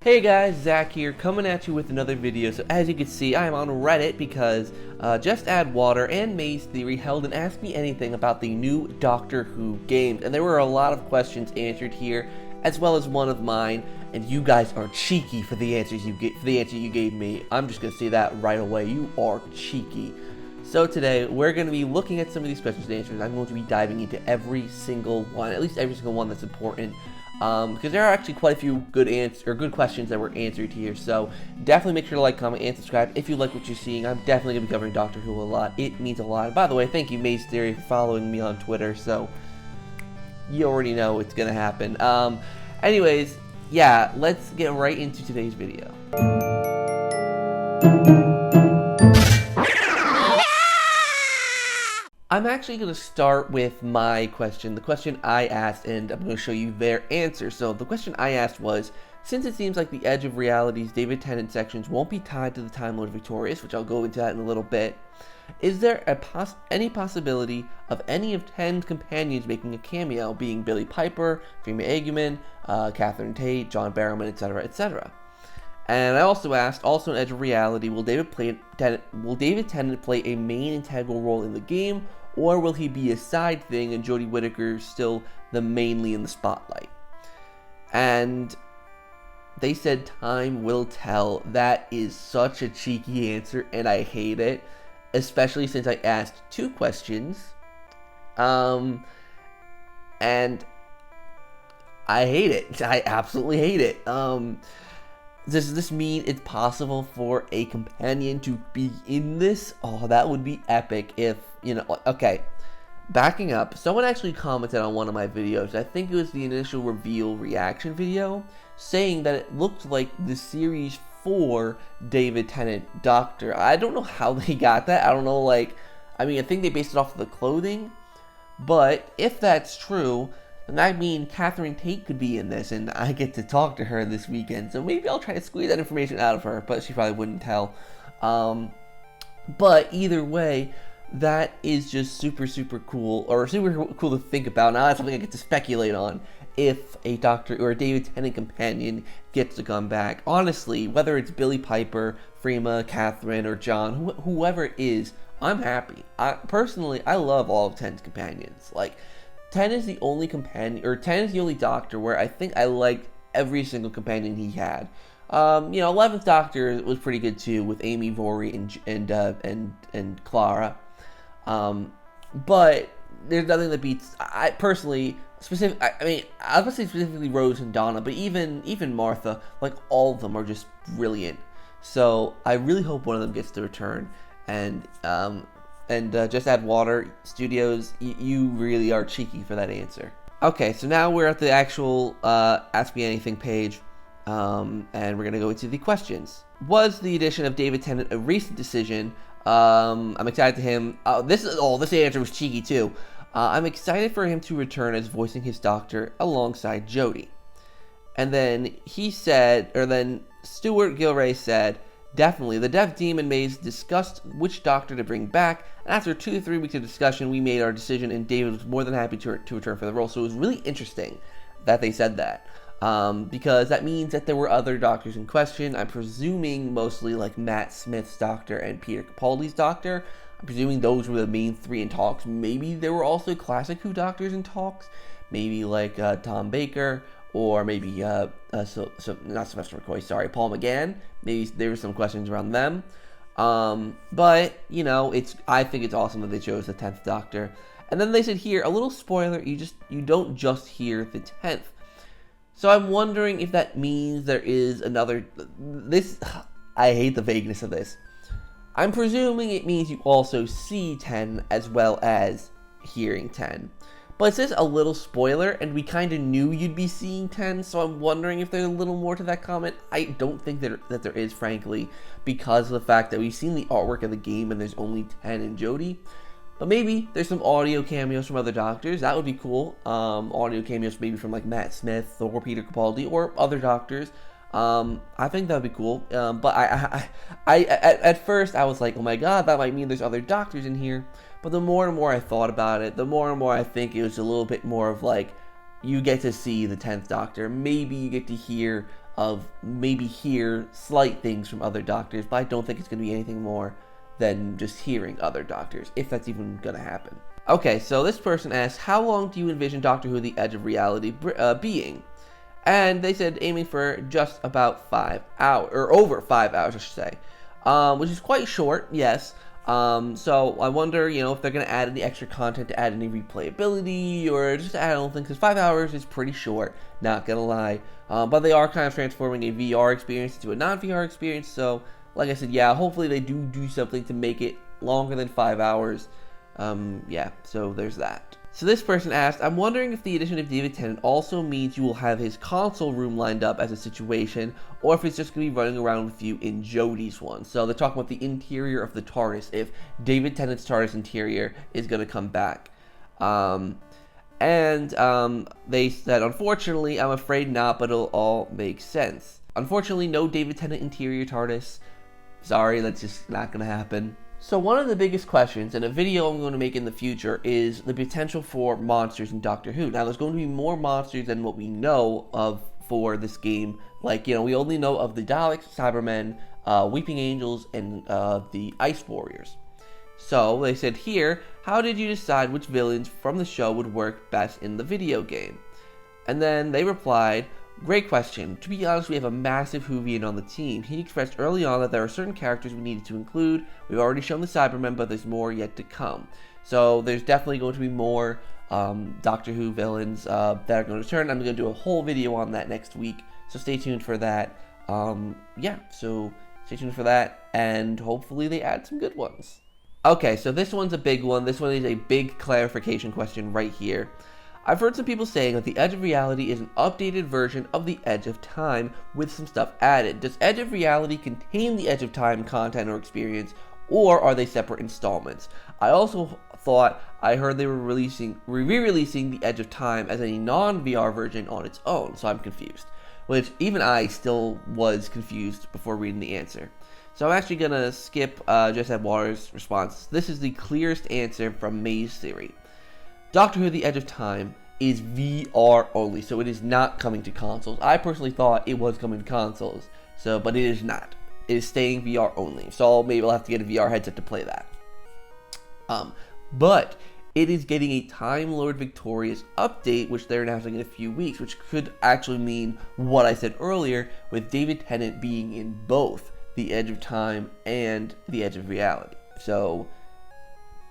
Hey guys, Zach here, coming at you with another video. So as you can see, I'm on Reddit because Just Add Water and Maze Theory held an Ask Me Anything about the new Doctor Who games, and there were a lot of questions answered here, as well as one of mine. And you guys are cheeky for the answers you gave me. I'm just gonna say that right away. You are cheeky. So today we're going to be looking at some of these questions and answers. I'm going to be diving into every single one, at least every single one that's important. Because there are actually quite a few good questions that were answered here. So definitely make sure to like, comment, and subscribe if you like what you're seeing. I'm definitely going to be covering Doctor Who a lot. It means a lot. And by the way, thank you, Maze Theory, for following me on Twitter. So you already know it's going to happen. Anyways, yeah, let's get right into today's video. I'm actually going to start with my question, the question I asked, and I'm going to show you their answer. So the question I asked was, since it seems like the Edge of Reality's David Tennant sections won't be tied to the Time Lord Victorious, which I'll go into that in a little bit, is there any possibility of any of Tennant's companions making a cameo, being Billy Piper, Freema Agyeman, Catherine Tate, John Barrowman, etc., etc.? And I also asked, in Edge of Reality, will David Tennant play a main integral role in the game, or will he be a side thing and Jodie Whittaker still the mainly in the spotlight? And they said time will tell. That is such a cheeky answer, and I hate it, especially since I asked two questions. And I hate it. I absolutely hate it. Does this mean it's possible for a companion to be in this? Oh, that would be epic if, okay, backing up, someone actually commented on one of my videos, I think it was the initial reveal reaction video, saying that it looked like the Series 4 David Tennant Doctor. I don't know how they got that. I don't know, I think they based it off of the clothing, but if that's true, then that means Catherine Tate could be in this, and I get to talk to her this weekend, so maybe I'll try to squeeze that information out of her, but she probably wouldn't tell. But either way, that is just super cool, or super cool to think about. Now that's something I get to speculate on, if a Doctor or a David Tennant companion gets to come back. Honestly, whether it's Billy Piper, Freema, Catherine, or John, whoever it is, I'm happy. Personally, I love all of Tennant's companions. Tennant is the only companion, or Tennant is the only Doctor where I think I liked every single companion he had. 11th Doctor was pretty good too, with Amy, Rory, and Clara. But there's nothing that beats. I personally, I was going to say specifically Rose and Donna, but even Martha, all of them are just brilliant. So I really hope one of them gets to return. And Just Add Water Studios, you really are cheeky for that answer. Okay, so now we're at the actual Ask Me Anything page, and we're going to go into the questions. Was the addition of David Tennant a recent decision? I'm excited to him. This answer was cheeky too. I'm excited for him to return as voicing his Doctor alongside Jodie. And then Stuart Gilray said, definitely, the Deaf Demon Maze discussed which Doctor to bring back, and after 2 to 3 weeks of discussion, we made our decision, and David was more than happy to return for the role. So it was really interesting that they said that, because that means that there were other Doctors in question. I'm presuming mostly Matt Smith's Doctor and Peter Capaldi's Doctor. I'm presuming those were the main 3 in talks. Maybe there were also classic Who Doctors in talks, maybe Tom Baker, or maybe not Sylvester McCoy, sorry, Paul McGann. Maybe there were some questions around them. But I think it's awesome that they chose the 10th Doctor. And then they said here, a little spoiler, you don't just hear the 10th. So I'm wondering if that means there is another. I hate the vagueness of this. I'm presuming it means you also see 10 as well as hearing 10. But it says a little spoiler, and we kind of knew you'd be seeing 10, so I'm wondering if there's a little more to that comment. I don't think that there is, frankly, because of the fact that we've seen the artwork of the game and there's only 10 in Jodie. But maybe there's some audio cameos from other Doctors. That would be cool. Audio cameos maybe from Matt Smith or Peter Capaldi or other Doctors. I think that would be cool. But at first I was like, oh my god, that might mean there's other Doctors in here. But the more and more I thought about it, the more and more I think it was a little bit more of you get to see the 10th Doctor. Maybe you get to hear of maybe hear slight things from other doctors, but I don't think it's going to be anything more than just hearing other doctors, if that's even going to happen. Okay, so this person asked, how long do you envision Doctor Who: The Edge of Reality being? And they said aiming for just about 5 hours, or over 5 hours, I should say, which is quite short, yes. So I wonder, if they're going to add any extra content to add any replayability, or just add anything, because 5 hours is pretty short, not going to lie. But they are kind of transforming a VR experience into a non-VR experience, so like I said, yeah, hopefully they do something to make it longer than 5 hours. Yeah, so there's that. So this person asked, I'm wondering if the addition of David Tennant also means you will have his console room lined up as a situation, or if it's just going to be running around with you in Jodie's one. So they're talking about the interior of the TARDIS, if David Tennant's TARDIS interior is going to come back. They said, unfortunately, I'm afraid not, but it'll all make sense. Unfortunately, no David Tennant interior TARDIS. Sorry, that's just not going to happen. So one of the biggest questions, and a video I'm going to make in the future, is the potential for monsters in Doctor Who. Now, there's going to be more monsters than what we know of for this game. Like, we only know of the Daleks, Cybermen, Weeping Angels, and the Ice Warriors. So, they said here, how did you decide which villains from the show would work best in the video game? And then they replied, great question. To be honest, we have a massive Whovian on the team. He expressed early on that there are certain characters we needed to include. We've already shown the Cybermen, but there's more yet to come. So there's definitely going to be more Doctor Who villains that are going to return. I'm going to do a whole video on that next week, so stay tuned for that. So stay tuned for that, and hopefully they add some good ones. Okay, so this one's a big one. This one is a big clarification question right here. I've heard some people saying that the Edge of Reality is an updated version of the Edge of Time with some stuff added. Does Edge of Reality contain the Edge of Time content or experience, or are they separate installments? I also thought I heard they were re-releasing the Edge of Time as a non-VR version on its own, so I'm confused. Which even I still was confused before reading the answer. So I'm actually going to skip Just Add Water's response. This is the clearest answer from May's theory. Doctor Who: The Edge of Time is VR only, so it is not coming to consoles. I personally thought it was coming to consoles, but it is not. It is staying VR only, so maybe I'll have to get a VR headset to play that. But it is getting a Time Lord Victorious update, which they're announcing in a few weeks, which could actually mean what I said earlier, with David Tennant being in both The Edge of Time and The Edge of Reality. So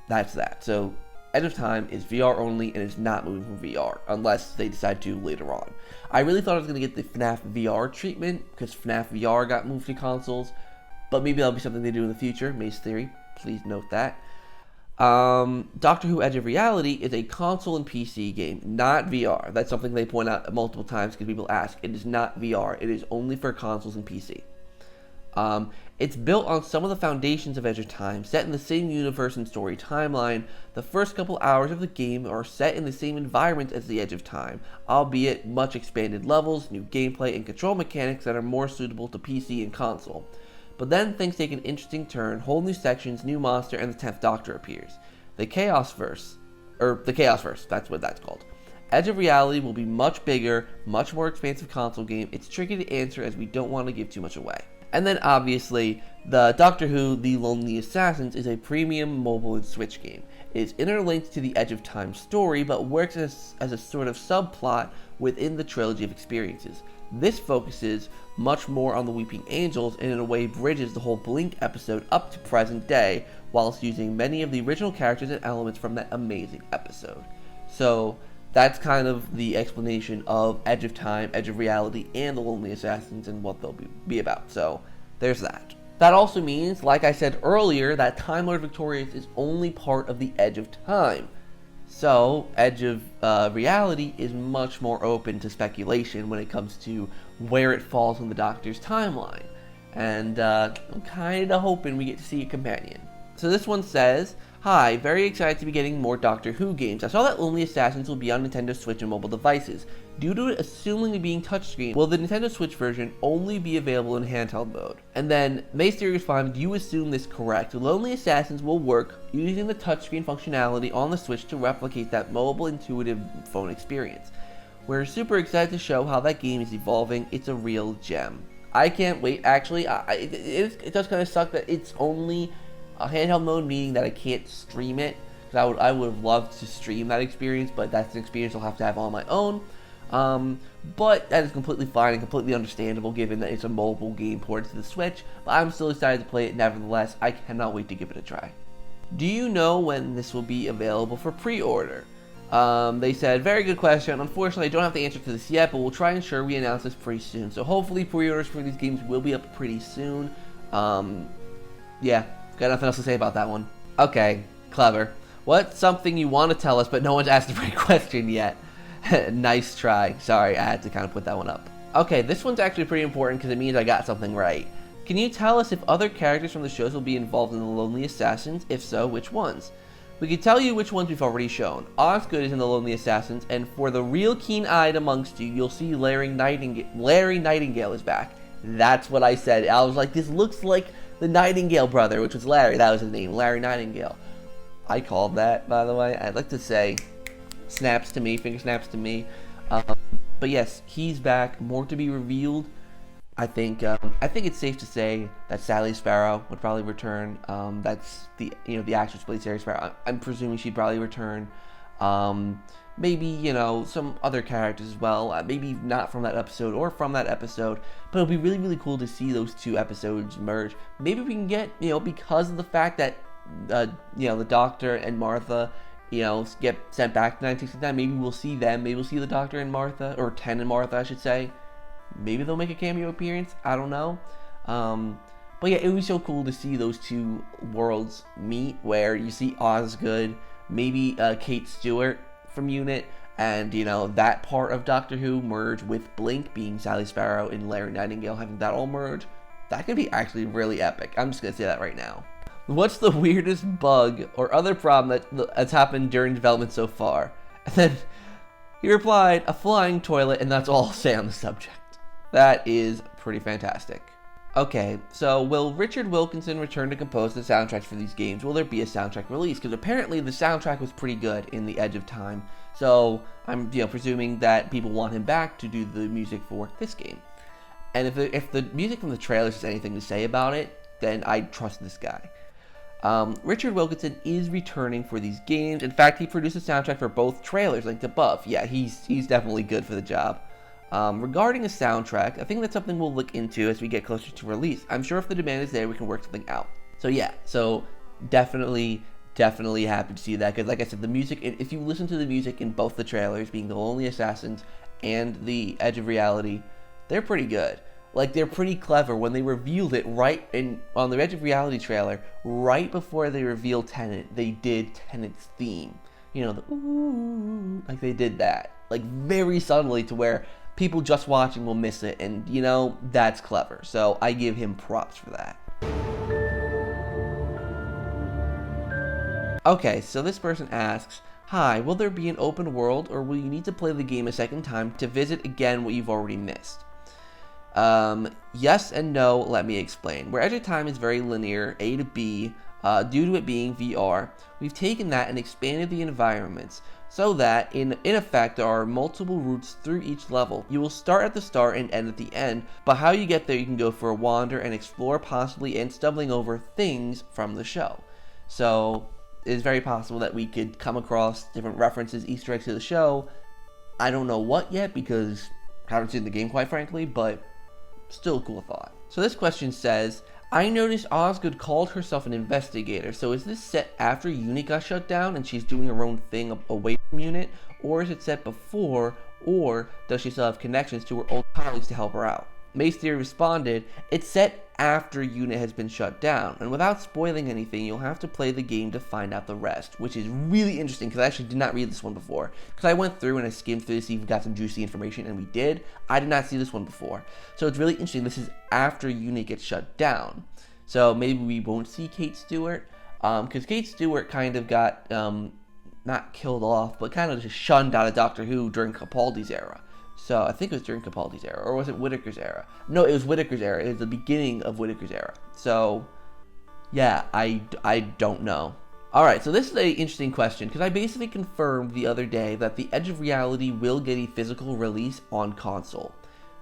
that's that. So Edge of Time is VR only and is not moving from VR, unless they decide to later on. I really thought I was going to get the FNAF VR treatment, because FNAF VR got moved to consoles, but maybe that'll be something they do in the future. May's theory, please note that. Doctor Who: Edge of Reality is a console and PC game, not VR. That's something they point out multiple times because people ask. It is not VR, it is only for consoles and PC. It's built on some of the foundations of Edge of Time, set in the same universe and story timeline. The first couple hours of the game are set in the same environment as the Edge of Time, albeit much expanded levels, new gameplay, and control mechanics that are more suitable to PC and console. But then things take an interesting turn, whole new sections, new monster, and the 10th Doctor appears. The Chaosverse, that's what that's called. Edge of Reality will be much bigger, much more expansive console game. It's tricky to answer as we don't want to give too much away. And then obviously, the Doctor Who: The Lonely Assassins is a premium mobile and Switch game. It is interlinked to the Edge of Time story, but works as a sort of subplot within the trilogy of experiences. This focuses much more on the Weeping Angels and in a way bridges the whole Blink episode up to present day, whilst using many of the original characters and elements from that amazing episode. So that's kind of the explanation of Edge of Time, Edge of Reality, and the Lonely Assassins and what they'll be about. So there's that. That also means, like I said earlier, that Time Lord Victorious is only part of the Edge of Time. So Edge of Reality is much more open to speculation when it comes to where it falls in the Doctor's timeline. And I'm kind of hoping we get to see a companion. So this one says, hi, very excited to be getting more Doctor Who games. I saw that Lonely Assassins will be on Nintendo Switch and mobile devices. Due to it assumingly being touchscreen, will the Nintendo Switch version only be available in handheld mode? And then, Mysterious 5, do you assume this correct? Lonely Assassins will work using the touchscreen functionality on the Switch to replicate that mobile intuitive phone experience. We're super excited to show how that game is evolving. It's a real gem. I can't wait. Actually, it does kind of suck that it's only a handheld mode, meaning that I can't stream it. Because I would have loved to stream that experience, but that's an experience I'll have to have on my own. But that is completely fine and completely understandable given that it's a mobile game ported to the Switch. But I'm still excited to play it nevertheless. I cannot wait to give it a try. Do you know when this will be available for pre-order? They said, very good question. Unfortunately, I don't have the answer to this yet, but we'll try and ensure we announce this pretty soon. So hopefully pre-orders for these games will be up pretty soon. Yeah, got nothing else to say about that one. Okay, clever. What's something you want to tell us, but no one's asked the right question yet? Nice try. Sorry, I had to kind of put that one up. Okay, this one's actually pretty important because it means I got something right. Can you tell us if other characters from the shows will be involved in the Lonely Assassins? If so, which ones? We can tell you which ones we've already shown. Osgood is in the Lonely Assassins, and for the real keen-eyed amongst you, you'll see Larry Nightingale is back. That's what I said. I was like, this looks like the Nightingale brother, which was Larry. That was his name, Larry Nightingale. I called that, by the way. I'd like to say snaps to me, finger snaps to me. But yes, he's back. More to be revealed. I think it's safe to say that Sally Sparrow would probably return. That's the actress who played Sally Sparrow. I'm presuming she'd probably return. Maybe some other characters as well. Maybe not from that episode or from that episode, but it'll be really, really cool to see those two episodes merge. Maybe we can get because of the fact that the Doctor and Martha get sent back to 1969. Maybe we'll see them. Maybe we'll see the Doctor and Martha, or Ten and Martha, I should say. Maybe they'll make a cameo appearance. I don't know. But yeah, it would be so cool to see those two worlds meet, where you see Osgood, maybe Kate Stewart from Unit, and that part of Doctor Who merge with Blink being Sally Sparrow and Larry Nightingale, having that all merge. That could be actually really epic. I'm just gonna say that right now. What's the weirdest bug or other problem that's happened during development so far? And then he replied, a flying toilet, and that's all I'll say on the subject. That is pretty fantastic. Okay, so will Richard Wilkinson return to compose the soundtracks for these games? Will there be a soundtrack release? Because apparently the soundtrack was pretty good in The Edge of Time. So I'm presuming that people want him back to do the music for this game. And if the music from the trailers has anything to say about it, then I trust this guy. Richard Wilkinson is returning for these games. In fact, he produced a soundtrack for both trailers linked above. Yeah, he's definitely good for the job. Regarding a soundtrack, I think that's something we'll look into as we get closer to release. I'm sure if the demand is there, we can work something out. So yeah, definitely happy to see that, because like I said, the music, if you listen to the music in both the trailers, being The Lonely Assassins and The Edge of Reality, they're pretty good. Like, they're pretty clever. When they revealed it on the Edge of Reality trailer, right before they revealed Tenet, they did Tenet's theme. The ooh, like they did that. Like, very subtly, to where people just watching will miss it, and that's clever. So I give him props for that. Okay, so this person asks, hi, will there be an open world, or will you need to play the game a second time to visit again what you've already missed? Yes and no, let me explain. Where Edge of Time is very linear, A to B, due to it being VR, we've taken that and expanded the environments, so that, in effect, there are multiple routes through each level. You will start at the start and end at the end, but how you get there you can go for a wander and explore, possibly, and stumbling over things from the show. So, it is very possible that we could come across different references, Easter eggs to the show. I don't know what yet, because I haven't seen the game, quite frankly, but still a cool thought. So this question says, I noticed Osgood called herself an investigator, so is this set after Unit got shut down and she's doing her own thing away from Unit, or is it set before, or does she still have connections to her old colleagues to help her out? Mace Theory responded, it's set after Unit has been shut down, and without spoiling anything, you'll have to play the game to find out the rest, which is really interesting, because I actually did not read this one before, because I went through and I skimmed through to see if we got some juicy information, and we did. I did not see this one before, so it's really interesting. This is after Unit gets shut down, so maybe we won't see Kate Stewart, because Kate Stewart kind of got, not killed off, but kind of just shunned out of Doctor Who during Capaldi's era. So, I think it was during Capaldi's era, or was it Whittaker's era? No, it was Whittaker's era. It was the beginning of Whittaker's era. So, yeah, I don't know. Alright, so this is an interesting question, because I basically confirmed the other day that the Edge of Reality will get a physical release on console.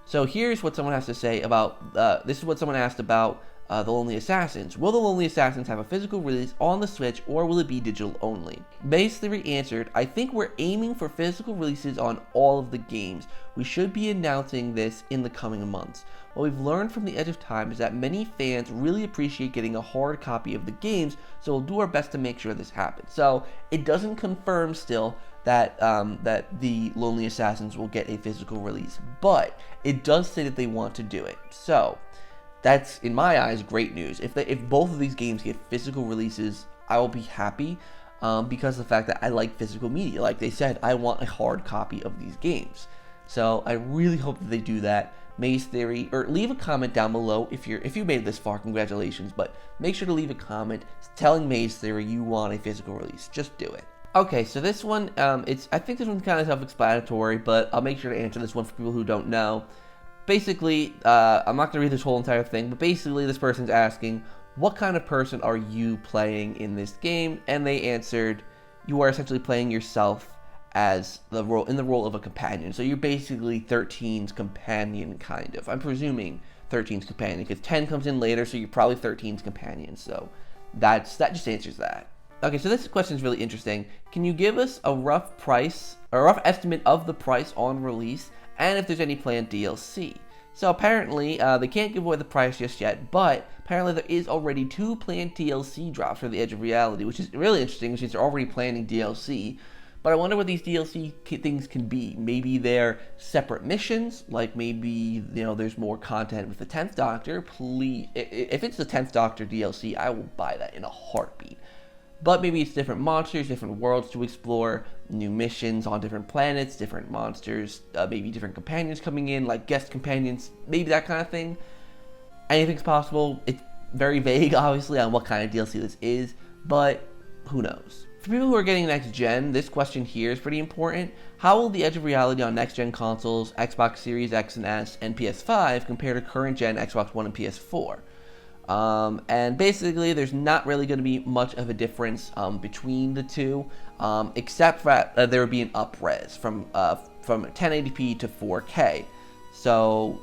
So here's what someone has to say about, this is what someone asked about The Lonely Assassins. Will The Lonely Assassins have a physical release on the Switch, or will it be digital only? Base Theory answered, I think we're aiming for physical releases on all of the games. We should be announcing this in the coming months. What we've learned from the Edge of Time is that many fans really appreciate getting a hard copy of the games, so we'll do our best to make sure this happens. So it doesn't confirm still that that the Lonely Assassins will get a physical release, but it does say that they want to do it. So that's, in my eyes, great news. If both of these games get physical releases, I will be happy, because of the fact that I like physical media. Like they said, I want a hard copy of these games. So I really hope that they do that. Maze Theory, or leave a comment down below if you made it this far, congratulations, but make sure to leave a comment telling Maze Theory you want a physical release. Just do it. Okay, so this one, I think this one's kind of self-explanatory, but I'll make sure to answer this one for people who don't know. Basically, I'm not going to read this whole entire thing, but basically this person's asking, what kind of person are you playing in this game? And they answered, you are essentially playing yourself as the role of a companion. So you're basically 13's companion, kind of. I'm presuming 13's companion, because 10 comes in later, so you're probably 13's companion. So that just answers that. Okay, so this question is really interesting. Can you give us a rough estimate of the price on release, and if there's any planned DLC? So apparently, they can't give away the price just yet, but apparently there is already 2 planned DLC drops for the Edge of Reality, which is really interesting since they're already planning DLC. But I wonder what these DLC things can be. Maybe they're separate missions, like maybe, there's more content with the 10th Doctor. Please, if it's the 10th Doctor DLC, I will buy that in a heartbeat. But maybe it's different monsters, different worlds to explore, new missions on different planets, different monsters, maybe different companions coming in, like guest companions, maybe that kind of thing. Anything's possible. It's very vague, obviously, on what kind of DLC this is, but who knows? For people who are getting next gen, this question here is pretty important. How will the Edge of Reality on next gen consoles, Xbox Series X and S, and PS5 compare to current gen Xbox One and PS4? And basically, there's not really going to be much of a difference between the two, except for that there would be an up-res from 1080p to 4K. So,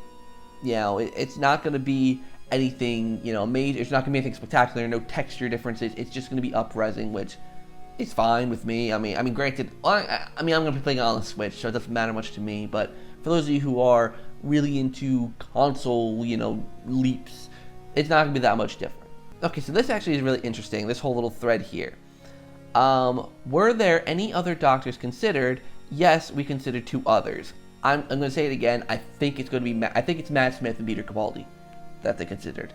it's not going to be anything, major. It's not going to be anything spectacular. No texture differences. It's just going to be up-resing, which is fine with me. I mean, granted, I'm going to be playing it on the Switch, so it doesn't matter much to me. But for those of you who are really into console, leaps, it's not going to be that much different. Okay, so this actually is really interesting, this whole little thread here. Were there any other doctors considered? Yes, we considered 2 others. I'm going to say it again. I think it's Matt Smith and Peter Capaldi that they considered.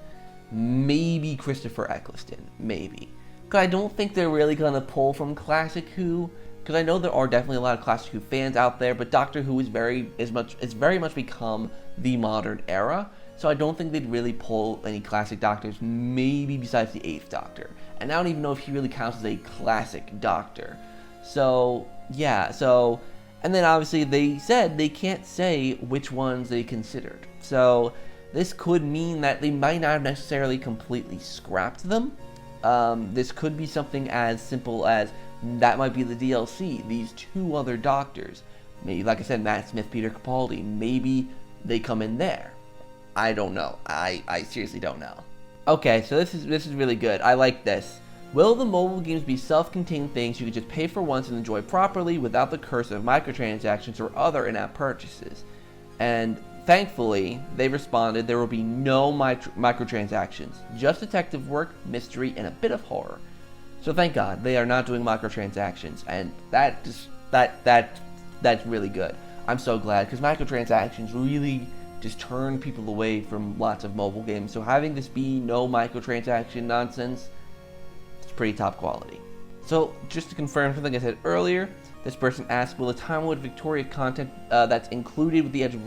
Maybe Christopher Eccleston. Maybe. Because I don't think they're really going to pull from Classic Who. Because I know there are definitely a lot of Classic Who fans out there, but Doctor Who is very much become the modern era. So I don't think they'd really pull any classic Doctors, maybe besides the 8th Doctor. And I don't even know if he really counts as a classic Doctor. So, yeah, and then obviously they said they can't say which ones they considered. So this could mean that they might not have necessarily completely scrapped them. This could be something as simple as that might be the DLC, these 2 other Doctors. Maybe, like I said, Matt Smith, Peter Capaldi, maybe they come in there. I don't know. I seriously don't know. Okay, so this is really good. I like this. Will the mobile games be self-contained things you can just pay for once and enjoy properly without the curse of microtransactions or other in-app purchases? And thankfully, they responded there will be no microtransactions, just detective work, mystery, and a bit of horror. So thank God they are not doing microtransactions, and that's really good. I'm so glad, because microtransactions really just turn people away from lots of mobile games. So having this be no microtransaction nonsense, it's pretty top quality. So just to confirm something I said earlier, this person asked, will the Time Lord Victoria content that's included with the Edge of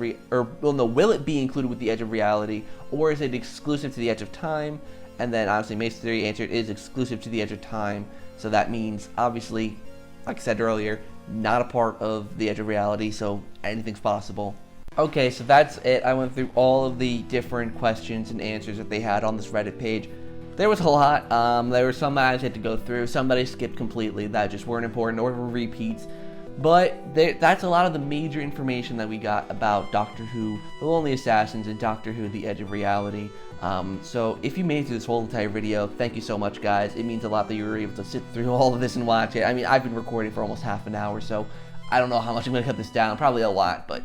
will it be included with the Edge of Reality, or is it exclusive to the Edge of Time? And then obviously Mace Theory answered it is exclusive to the Edge of Time. So that means obviously, like I said earlier, not a part of the Edge of Reality, so anything's possible. Okay, so that's it. I went through all of the different questions and answers that they had on this Reddit page. There was a lot. There were some that I had to go through. Some that I skipped completely that just weren't important or were repeats. But that's a lot of the major information that we got about Doctor Who, The Lonely Assassins, and Doctor Who, The Edge of Reality. So if you made it through this whole entire video, thank you so much, guys. It means a lot that you were able to sit through all of this and watch it. I mean, I've been recording for almost half an hour, so I don't know how much I'm going to cut this down. Probably a lot, but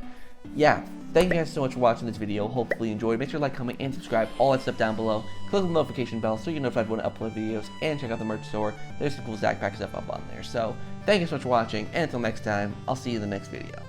yeah. Thank you guys so much for watching this video. Hopefully you enjoyed. Make sure to like, comment, and subscribe. All that stuff down below. Click the notification bell so you're notified when I upload videos. And check out the merch store. There's some cool ZakPak stuff up on there. So, thank you so much for watching. And until next time, I'll see you in the next video.